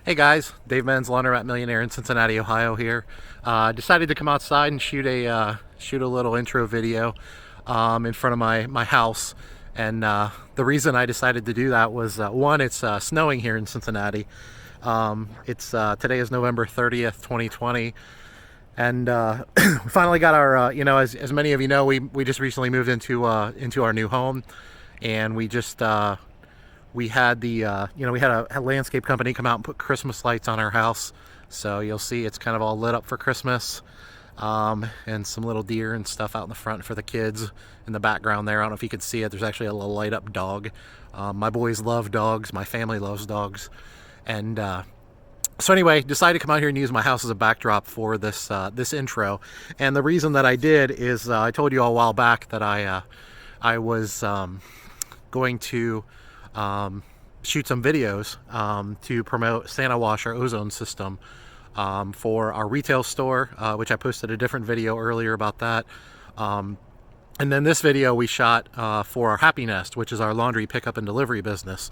Hey guys, Dave Men's Laundromat Millionaire in Cincinnati, Ohio here. Decided to come outside and shoot a little intro video in front of my house. And the reason I decided to do that was one, it's snowing here in Cincinnati. It's Today is November 30th, 2020. And we finally got our, as many of you know, we just recently moved into our new home, and we had a landscape company come out and put Christmas lights on our house. So you'll see it's kind of all lit up for Christmas, and some little deer and stuff out in the front for the kids in the background there. I don't know if you can see it. There's actually a little light up dog. My boys love dogs. My family loves dogs. And so anyway, decided to come out here and use my house as a backdrop for this intro. And the reason that I did is I told you all a while back that I was going to shoot some videos to promote San-O-Wash, our ozone system, for our retail store, which I posted a different video earlier about that. And then this video we shot for our Happy Nest, which is our laundry pickup and delivery business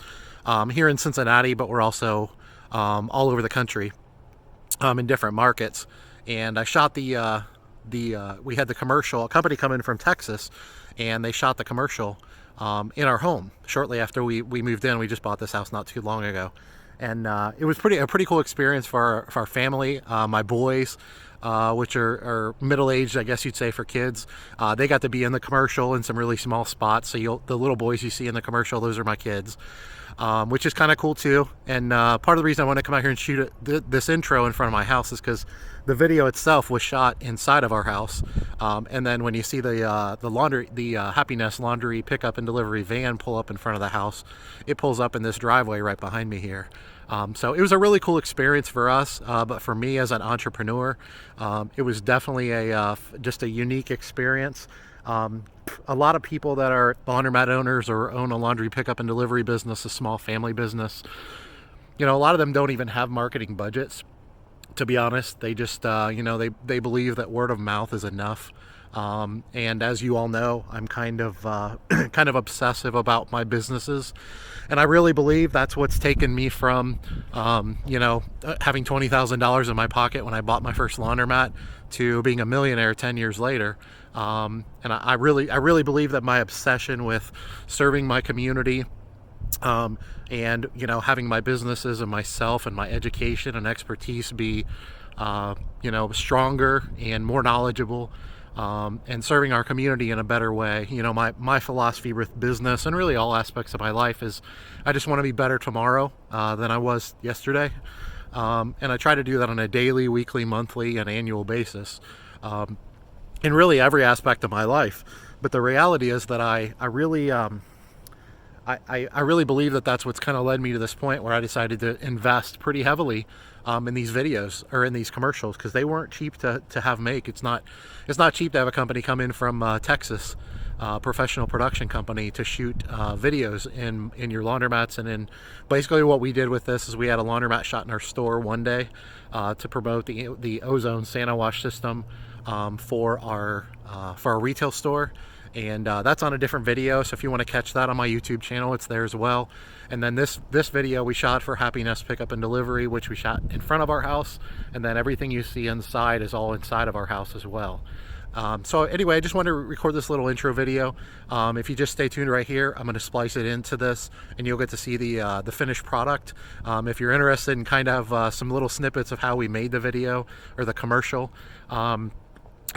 here in Cincinnati, but we're also all over the country in different markets. And I shot we had the commercial, a company come in from Texas, and they shot the commercial in our home shortly after we moved in. We just bought this house not too long ago, and it was a pretty cool experience for our family. My boys, which are middle-aged, I guess you'd say, for kids, they got to be in the commercial in some really small spots. So the little boys you see in the commercial, those are my kids, which is kind of cool too. And part of the reason I want to come out here and shoot this intro in front of my house is because the video itself was shot inside of our house, and then when you see the Happy Nest laundry pickup and delivery van pull up in front of the house, it pulls up in this driveway right behind me here. So it was a really cool experience for us, but for me as an entrepreneur, it was definitely just a unique experience. A lot of people that are laundromat owners or own a laundry pickup and delivery business, a small family business, a lot of them don't even have marketing budgets. To be honest, they just, they believe that word of mouth is enough. And as you all know, I'm kind of obsessive about my businesses, and I really believe that's what's taken me from, having $20,000 in my pocket when I bought my first laundromat to being a millionaire 10 years later. And I really believe that my obsession with serving my community, and having my businesses and myself and my education and expertise be stronger and more knowledgeable, and serving our community in a better way. My philosophy with business and really all aspects of my life is I just want to be better tomorrow than I was yesterday, and I try to do that on a daily, weekly, monthly, and annual basis, in really every aspect of my life. But the reality is that I really believe that that's what's kind of led me to this point where I decided to invest pretty heavily in these videos or in these commercials, because they weren't cheap to have make. It's not cheap to have a company come in from Texas, professional production company, to shoot videos in your laundromats. And basically what we did with this is we had a laundromat shot in our store one day to promote the ozone San-O-Wash system for our retail store. And that's on a different video, so if you want to catch that on my YouTube channel, it's there as well. And then this video we shot for Happy Nest Pickup and Delivery, which we shot in front of our house, and then everything you see inside is all inside of our house as well. So anyway, I just wanted to record this little intro video. If you just stay tuned right here, I'm going to splice it into this, and you'll get to see the finished product. If you're interested in kind of some little snippets of how we made the video or the commercial,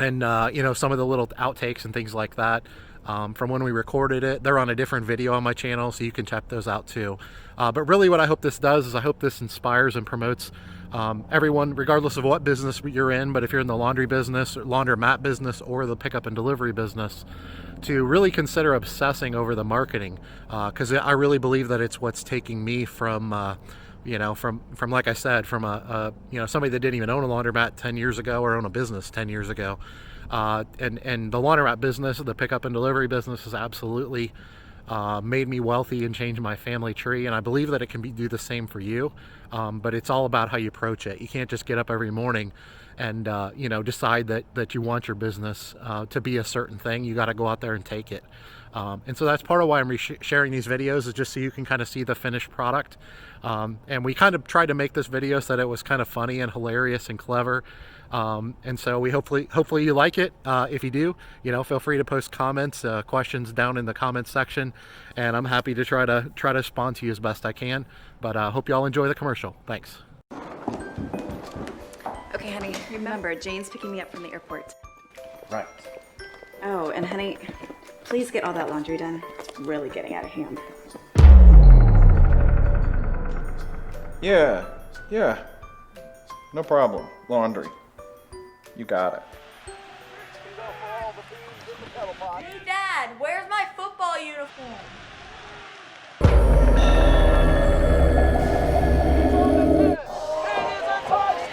and some of the little outtakes and things like that from when we recorded it, they're on a different video on my channel, so you can check those out too. But really what I hope this does is I hope this inspires and promotes everyone, regardless of what business you're in. But if you're in the laundry business, or laundromat business, or the pickup and delivery business, to really consider obsessing over the marketing, because I really believe that it's what's taking me from from like I said, from somebody that didn't even own a laundromat 10 years ago or own a business 10 years ago. And the laundromat business, the pickup and delivery business, has absolutely made me wealthy and changed my family tree. And I believe that it can do the same for you. But it's all about how you approach it. You can't just get up every morning and decide that you want your business to be a certain thing. You got to go out there and take it. And so that's part of why I'm sharing these videos, is just so you can kind of see the finished product. And we kind of tried to make this video so that it was kind of funny and hilarious and clever. And so we hopefully you like it. If you do, feel free to post comments, questions down in the comments section, and I'm happy to try to respond to you as best I can. But hope you all enjoy the commercial. Thanks. Okay, honey, remember, Jane's picking me up from the airport. Right. Oh, and honey, please get all that laundry done. It's really getting out of hand. Yeah. No problem. Laundry. You got it. Hey, Dad, where's my football uniform?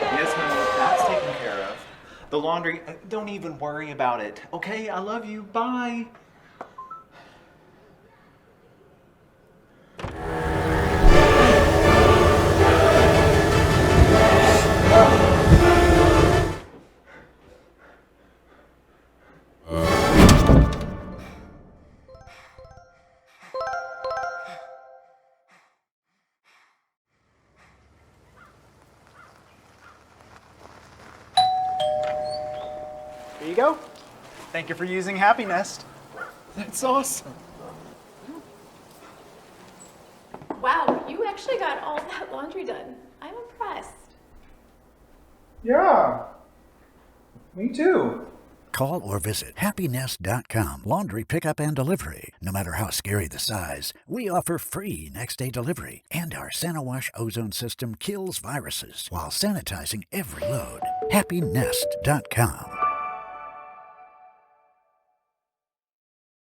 Yes, honey, that's taken care of. The laundry, don't even worry about it. Okay, I love you. Bye. Here you go. Thank you for using Happy Nest. That's awesome. Wow, you actually got all that laundry done. I'm impressed. Yeah. Me too. Call or visit happynest.com. Laundry pickup and delivery. No matter how scary the size, we offer free next-day delivery. And our San-O-Wash Ozone system kills viruses while sanitizing every load. happynest.com.